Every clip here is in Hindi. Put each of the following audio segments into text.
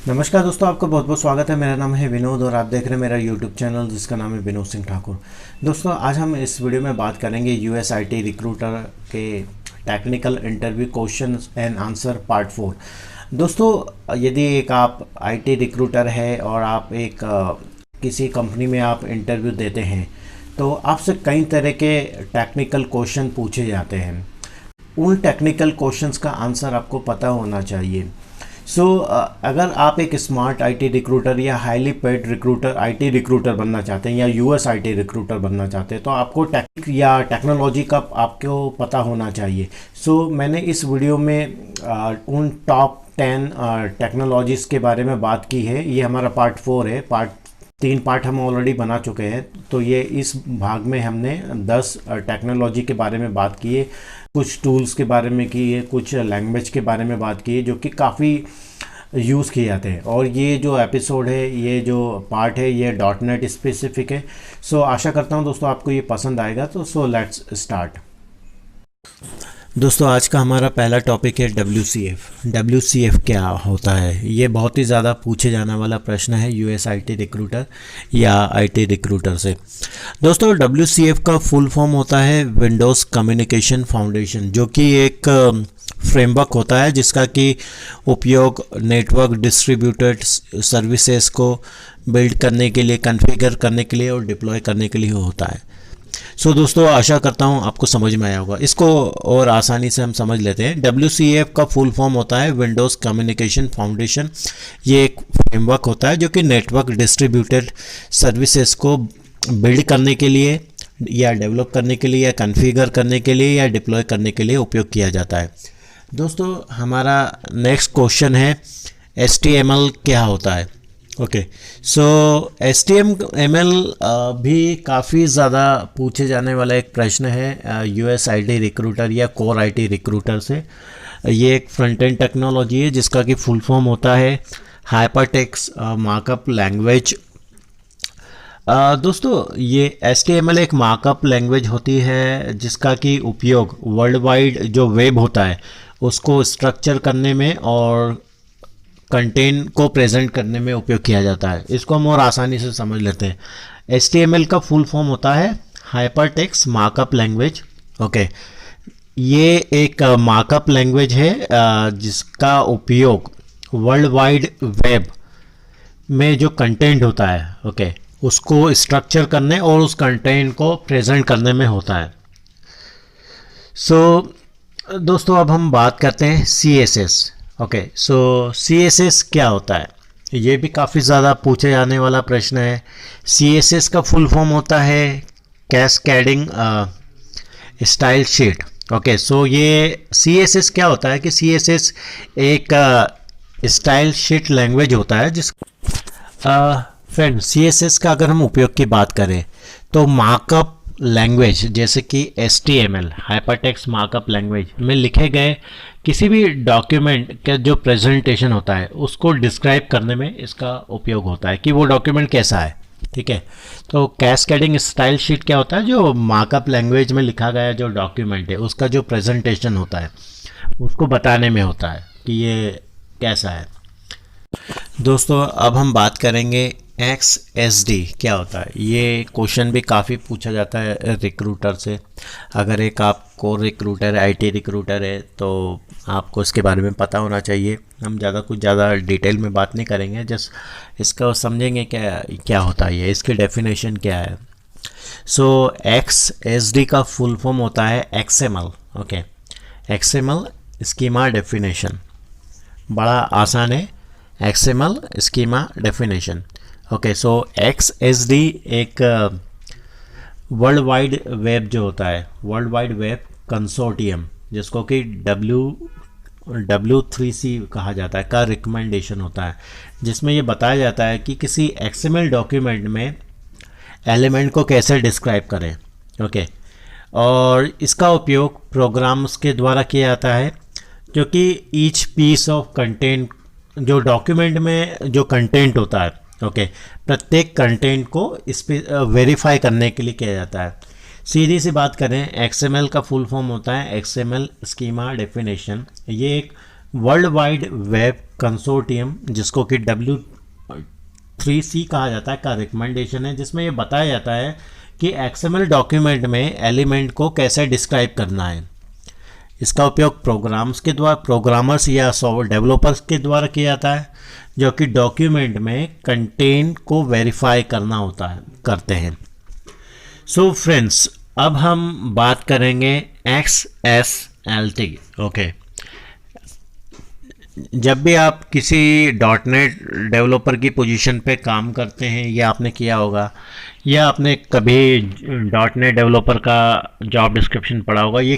नमस्कार दोस्तों, आपका बहुत बहुत स्वागत है। मेरा नाम है विनोद और आप देख रहे हैं मेरा यूट्यूब चैनल जिसका नाम है विनोद सिंह ठाकुर। दोस्तों, आज हम इस वीडियो में बात करेंगे यूएस आईटी रिक्रूटर के technical interview question and answer part 4। दोस्तों, यदि एक आप आईटी रिक्रूटर है और आप एक किसी कंपनी में आप इंटरव्यू देते हैं तो आपसे कई तरह के टेक्निकल क्वेश्चन पूछे जाते हैं। उन टेक्निकल क्वेश्चंस का आंसर आपको पता होना चाहिए। अगर आप एक स्मार्ट आईटी रिक्रूटर या highly paid recruiter IT recruiter बनना चाहते हैं या यूएस आईटी रिक्रूटर बनना चाहते हैं तो आपको टेक या टेक्नोलॉजी का आपको पता होना चाहिए। मैंने इस वीडियो में उन टॉप 10 टेक्नोलॉजीज़ के बारे में बात की है। ये हमारा पार्ट 4 है। तीन पार्ट हम ऑलरेडी बना चुके हैं, तो ये इस भाग में हमने 10 टेक्नोलॉजी के बारे में बात की है, कुछ टूल्स के बारे में की है, कुछ लैंग्वेज के बारे में बात की है जो कि काफ़ी यूज़ किए जाते हैं। और ये जो एपिसोड है, ये जो पार्ट है, ये .NET स्पेसिफिक है। आशा करता हूँ दोस्तों आपको ये पसंद आएगा। तो लेट्स स्टार्ट। दोस्तों, आज का हमारा पहला टॉपिक है WCF। WCF क्या होता है? ये बहुत ही ज़्यादा पूछे जाने वाला प्रश्न है यूएस आईटी रिक्रूटर या आईटी रिक्रूटर से। दोस्तों, WCF का फुल फॉर्म होता है विंडोज़ कम्युनिकेशन फाउंडेशन, जो कि एक फ्रेमवर्क होता है जिसका कि उपयोग नेटवर्क डिस्ट्रीब्यूटेड सर्विसेज को बिल्ड करने के लिए, कॉन्फ़िगर करने के लिए और डिप्लॉय करने के लिए होता है। दोस्तों, आशा करता हूँ आपको समझ में आया होगा। इसको और आसानी से हम समझ लेते हैं। WCF का फुल फॉर्म होता है विंडोज़ कम्युनिकेशन फाउंडेशन। ये एक फ्रेमवर्क होता है जो कि नेटवर्क डिस्ट्रीब्यूटेड सर्विसेज को बिल्ड करने के लिए या डेवलप करने के लिए या कॉन्फ़िगर करने के लिए या डिप्लॉय करने के लिए उपयोग किया जाता है। दोस्तों, हमारा नेक्स्ट क्वेश्चन है HTML क्या होता है? HTML भी काफ़ी ज़्यादा पूछे जाने वाला एक प्रश्न है यूएस आईटी रिक्रूटर या कोर आईटी रिक्रूटर से। ये एक फ्रंट एंड टेक्नोलॉजी है जिसका कि फुल फॉर्म होता है हाइपरटेक्स्ट मार्कअप लैंग्वेज। दोस्तों, ये HTML एक मार्कअप लैंग्वेज होती है जिसका कि उपयोग वर्ल्ड वाइड जो वेब होता है उसको स्ट्रक्चर करने में और कंटेंट को प्रेजेंट करने में उपयोग किया जाता है। इसको हम और आसानी से समझ लेते हैं। HTML का फुल फॉर्म होता है हाइपरटेक्स्ट मार्कअप लैंग्वेज। ये एक मार्कअप लैंग्वेज है जिसका उपयोग वर्ल्ड वाइड वेब में जो कंटेंट होता है उसको स्ट्रक्चर करने और उस कंटेंट को प्रेजेंट करने में होता है। दोस्तों, अब हम बात करते हैं CSS। CSS क्या होता है? ये भी काफ़ी ज़्यादा पूछे जाने वाला प्रश्न है। CSS का फुल फॉर्म होता है कैस्केडिंग स्टाइल शीट। ये CSS क्या होता है कि CSS एक स्टाइल शीट लैंग्वेज होता है फ्रेंड, CSS का अगर हम उपयोग की बात करें तो मार्कअप लैंग्वेज जैसे कि HTML हाइपरटेक्स्ट मार्कअप लैंग्वेज में लिखे गए किसी भी डॉक्यूमेंट का जो प्रेजेंटेशन होता है उसको डिस्क्राइब करने में इसका उपयोग होता है कि वो डॉक्यूमेंट कैसा है। ठीक है, तो कैस्केडिंग स्टाइल शीट क्या होता है? जो मार्कअप लैंग्वेज में लिखा गया जो डॉक्यूमेंट है उसका जो प्रेजेंटेशन होता है उसको बताने में होता है कि ये कैसा है। दोस्तों, अब हम बात करेंगे XSD क्या होता है। ये क्वेश्चन भी काफ़ी पूछा जाता है रिक्रूटर से। अगर एक आप कोर रिक्रूटर आईटी रिक्रूटर है तो आपको इसके बारे में पता होना चाहिए। हम ज़्यादा डिटेल में बात नहीं करेंगे, जस्ट इसका समझेंगे क्या होता है, इसकी डेफिनेशन क्या है। XSD का फुल फॉर्म होता है XML। XML स्कीमा डेफिनेशन, बड़ा आसान है। XML schema definition. XSD एक वर्ल्ड वाइड वेब जो होता है, वर्ल्ड वाइड वेब कंसोर्टियम, जिसको कि W3C कहा जाता है, का रिकमेंडेशन होता है, जिसमें ये बताया जाता है कि किसी XML डॉक्यूमेंट में एलिमेंट को कैसे डिस्क्राइब करें। और इसका उपयोग प्रोग्राम्स के द्वारा किया जाता है, क्योंकि ईच पीस ऑफ कंटेंट जो डॉक्यूमेंट में जो कंटेंट होता है प्रत्येक कंटेंट को इस पर वेरीफाई करने के लिए किया जाता है। सीधी सी बात करें, XML का फुल फॉर्म होता है XML स्कीमा डेफिनेशन। ये एक वर्ल्ड वाइड वेब कंसोर्टियम, जिसको कि W3C कहा जाता है, का रिकमेंडेशन है, जिसमें ये बताया जाता है कि XML डॉक्यूमेंट में एलिमेंट को कैसे डिस्क्राइब करना है। इसका उपयोग प्रोग्रामर्स या सॉफ्टवेयर डेवलपर्स के द्वारा किया जाता है, जो कि डॉक्यूमेंट में कंटेंट को वेरीफाई करते हैं। सो फ्रेंड्स, अब हम बात करेंगे XSLT। ओके, जब भी आप किसी .NET डेवलपर की पोजीशन पे काम करते हैं, या आपने किया होगा, या आपने कभी .NET डेवलपर का जॉब डिस्क्रिप्शन पढ़ा होगा, ये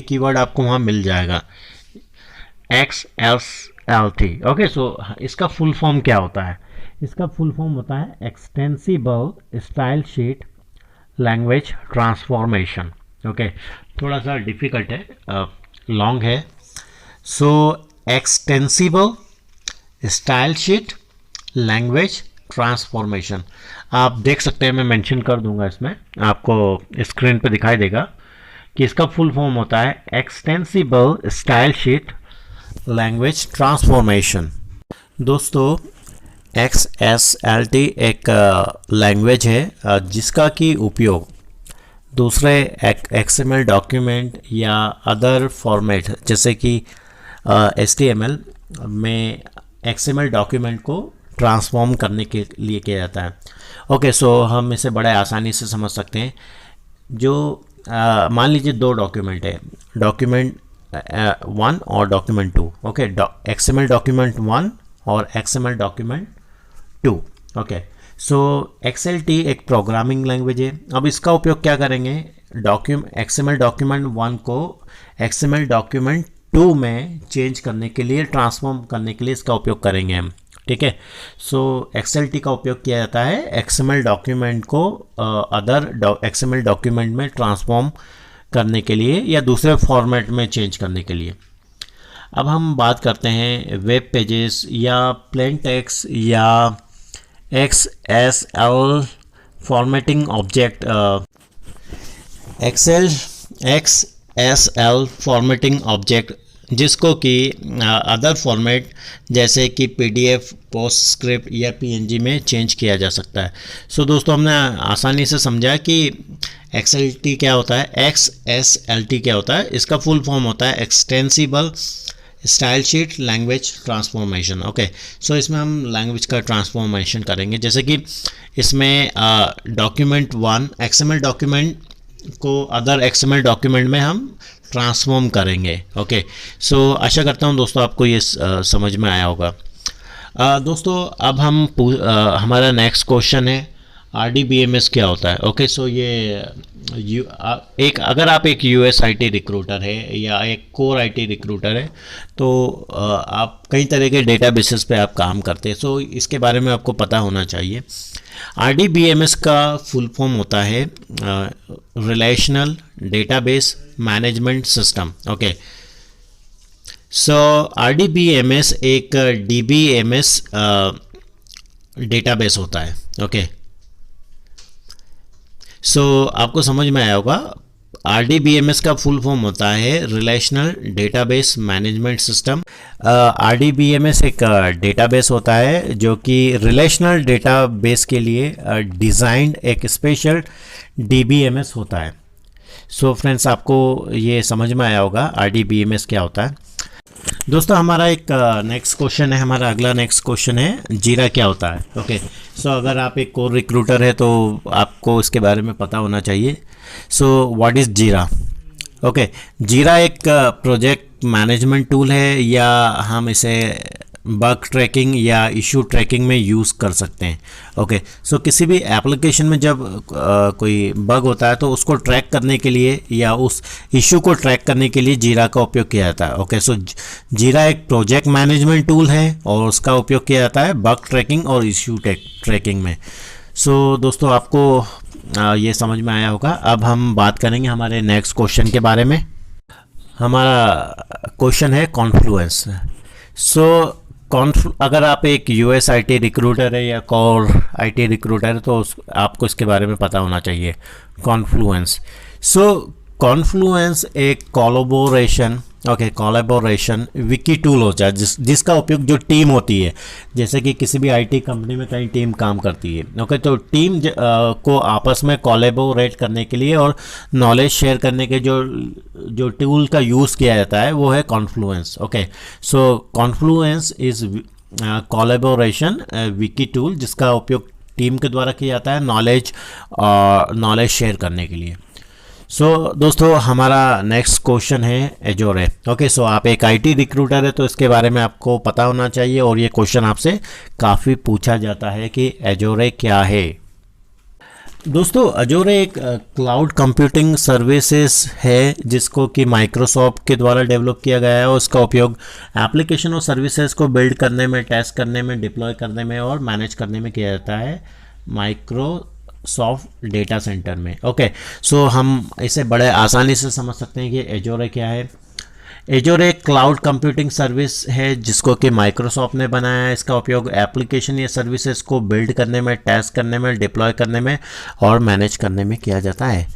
कीवर्ड आपको वहाँ मिल जाएगा, XSLT। ओके, सो इसका फुल फॉर्म क्या होता है? इसका फुल फॉर्म होता है extensible style sheet language transformation. Okay, थोड़ा सा डिफ़िकल्ट है, लॉन्ग है। So extensible style sheet language transformation, आप देख सकते हैं, मैं मेंशन कर दूंगा, इसमें आपको स्क्रीन पे दिखाई देगा कि इसका फुल फॉर्म होता है extensible style sheet language transformation. दोस्तों, XSLT एक लैंग्वेज है जिसका कि उपयोग दूसरे XML डॉक्यूमेंट या अदर फॉर्मेट जैसे कि HTML में XML डॉक्यूमेंट को ट्रांसफॉर्म करने के लिए किया जाता है। ओके, सो हम इसे बड़े आसानी से समझ सकते हैं। जो मान लीजिए दो डॉक्यूमेंट है, डॉक्यूमेंट 1 और डॉक्यूमेंट 2। ओके, XML डॉक्यूमेंट 1 और XML डॉक्यूमेंट 2। ओके, सो XLT एक प्रोग्रामिंग लैंग्वेज है। अब इसका उपयोग क्या करेंगे? XML डॉक्यूमेंट 1 को XML डॉक्यूमेंट 2 में चेंज करने के लिए, ट्रांसफॉर्म करने के लिए इसका उपयोग करेंगे हम। ठीक है, सो XLT का उपयोग किया जाता है XML डॉक्यूमेंट को अदर XML डॉक्यूमेंट में ट्रांसफॉर्म करने के लिए या दूसरे फॉर्मेट में चेंज करने के लिए। अब हम बात करते हैं वेब पेजेस या प्लेन टेक्स्ट या XSL formatting object, XSL formatting object, जिसको कि अदर फॉर्मेट जैसे कि PDF, पोस्टस्क्रिप्ट या PNG में चेंज किया जा सकता है। सो दोस्तों, हमने आसानी से समझा कि XLT क्या होता है, XSLT क्या होता है। इसका फुल फॉर्म होता है extensible style sheet language transformation. Okay, so इसमें हम लैंग्वेज का ट्रांसफॉर्मेशन करेंगे, जैसे कि इसमें डॉक्यूमेंट 1 XML डॉक्यूमेंट को अदर XML डॉक्यूमेंट में हम ट्रांसफॉर्म करेंगे। ओके, सो आशा करता हूँ दोस्तों आपको ये समझ में आया होगा। दोस्तों, अब हम हमारा नेक्स्ट क्वेश्चन है RDBMS क्या होता है। ओके, सो ये अगर आप एक US IT रिक्रूटर है या एक कोर IT रिक्रूटर है, तो आप कई तरह के डेटाबेसेस पे आप काम करते हैं, सो इसके बारे में आपको पता होना चाहिए। RDBMS का फुल फॉर्म होता है relational database management system. Okay, so RDBMS एक DBMS डेटाबेस होता है। ओके, सो आपको समझ में आया होगा, RDBMS का फुल फॉर्म होता है relational database management system. RDBMS एक डेटाबेस होता है जो कि रिलेशनल डेटाबेस के लिए डिज़ाइंड एक स्पेशल DBMS होता है। सो फ्रेंड्स, आपको ये समझ में आया होगा RDBMS क्या होता है। दोस्तों, हमारा एक नेक्स्ट क्वेश्चन है, हमारा अगला नेक्स्ट क्वेश्चन है जीरा क्या होता है। ओके, सो अगर आप एक कोर रिक्रूटर है तो आपको इसके बारे में पता होना चाहिए। सो व्हाट इज़ जीरा? ओके, जीरा एक प्रोजेक्ट मैनेजमेंट टूल है, या हम इसे बग ट्रैकिंग या इशू ट्रैकिंग में यूज़ कर सकते हैं। ओके, सो किसी भी एप्लीकेशन में जब कोई बग होता है तो उसको ट्रैक करने के लिए या उस इशू को ट्रैक करने के लिए जीरा का उपयोग किया जाता है। ओके, सो जीरा एक प्रोजेक्ट मैनेजमेंट टूल है और उसका उपयोग किया जाता है बग ट्रैकिंग और इशू ट्रैकिंग में। सो दोस्तों, आपको ये समझ में आया होगा। अब हम बात करेंगे हमारे नेक्स्ट क्वेश्चन के बारे में। हमारा क्वेश्चन है कॉन्फ्लुएंस। सो अगर आप एक US IT रिक्रूटर है या कोर IT रिक्रूटर है तो आपको इसके बारे में पता होना चाहिए, कॉन्फ्लुएंस। सो कॉन्फ्लुएंस एक collaboration okay, collaboration Vicky tool होता है जिसका उपयोग जो टीम होती है, जैसे कि किसी भी आईटी कंपनी में कई टीम काम करती है। ओके, तो टीम को आपस में कोलैबोरेट करने के लिए और नॉलेज शेयर करने के जो टूल का यूज़ किया जाता है वो है Confluence. Okay, so Confluence is collaboration Vicky tool जिसका उपयोग टीम के द्वारा किया जाता है नॉलेज शेयर करने के लिए। दोस्तों हमारा नेक्स्ट क्वेश्चन है एजोरे। ओके, सो आप एक आईटी रिक्रूटर है तो इसके बारे में आपको पता होना चाहिए और ये क्वेश्चन आपसे काफ़ी पूछा जाता है कि एजोरे क्या है। दोस्तों एजोरे एक क्लाउड कंप्यूटिंग सर्विसेज है जिसको कि माइक्रोसॉफ्ट के द्वारा डेवलप किया गया है और उसका उपयोग एप्लीकेशन और सर्विसेज को बिल्ड करने में, टेस्ट करने में, डिप्लॉय करने में और मैनेज करने में किया जाता है माइक्रोसॉफ्ट डेटा सेंटर में। ओके, सो हम इसे बड़े आसानी से समझ सकते हैं कि एजोरे क्या है। एजोरे एक क्लाउड कंप्यूटिंग सर्विस है जिसको कि माइक्रोसॉफ्ट ने बनाया है। इसका उपयोग एप्लीकेशन या सर्विसेज को बिल्ड करने में, टेस्ट करने में, डिप्लॉय करने में और मैनेज करने में किया जाता है।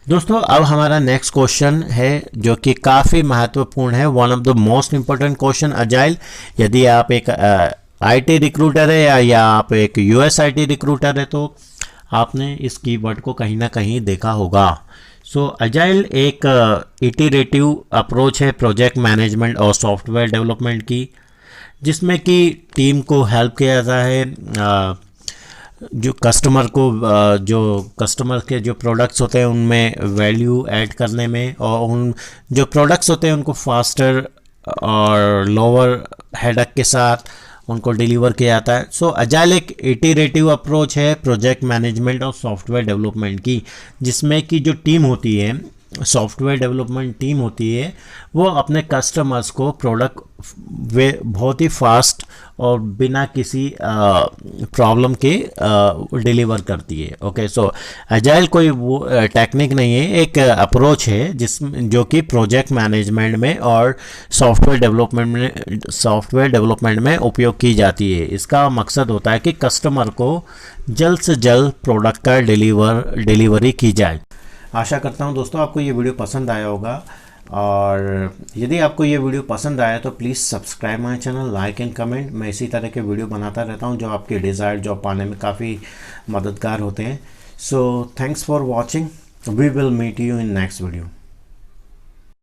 दोस्तों अब हमारा नेक्स्ट क्वेश्चन है जो कि काफ़ी महत्वपूर्ण है, one of the most important question, agile. यदि आप एक आईटी रिक्रूटर है या आप एक यूएस आईटी रिक्रूटर है तो आपने इस कीवर्ड को कहीं ना कहीं देखा होगा। सो अजाइल एक इटरेटिव अप्रोच है प्रोजेक्ट मैनेजमेंट और सॉफ्टवेयर डेवलपमेंट की, जिसमें कि टीम को हेल्प किया जाता है जो कस्टमर के जो प्रोडक्ट्स होते हैं उनमें वैल्यू ऐड करने में, और उन जो प्रोडक्ट्स होते हैं उनको फास्टर और लोअर हेडेक के साथ उनको डिलीवर किया जाता है। सो अजाइल एक इटरेटिव अप्रोच है प्रोजेक्ट मैनेजमेंट और सॉफ्टवेयर डेवलपमेंट की, जिसमें कि जो टीम होती है, सॉफ्टवेयर डेवलपमेंट टीम होती है, वो अपने कस्टमर्स को प्रोडक्ट वे बहुत ही फास्ट और बिना किसी प्रॉब्लम के डिलीवर करती है। ओके, सो अजाइल कोई वो टेक्निक नहीं है, एक अप्रोच है जो कि प्रोजेक्ट मैनेजमेंट में और सॉफ्टवेयर डेवलपमेंट में उपयोग की जाती है। इसका मकसद होता है कि कस्टमर को जल्द से जल्द प्रोडक्ट का डिलीवरी की जाए। आशा करता हूं दोस्तों आपको ये वीडियो पसंद आया होगा, और यदि आपको ये वीडियो पसंद आया तो please subscribe my channel, like and comment. मैं इसी तरह के वीडियो बनाता रहता हूं जो आपके डिज़ायर्ड जॉब पाने में काफ़ी मददगार होते हैं। So thanks for watching, we will meet you in next video.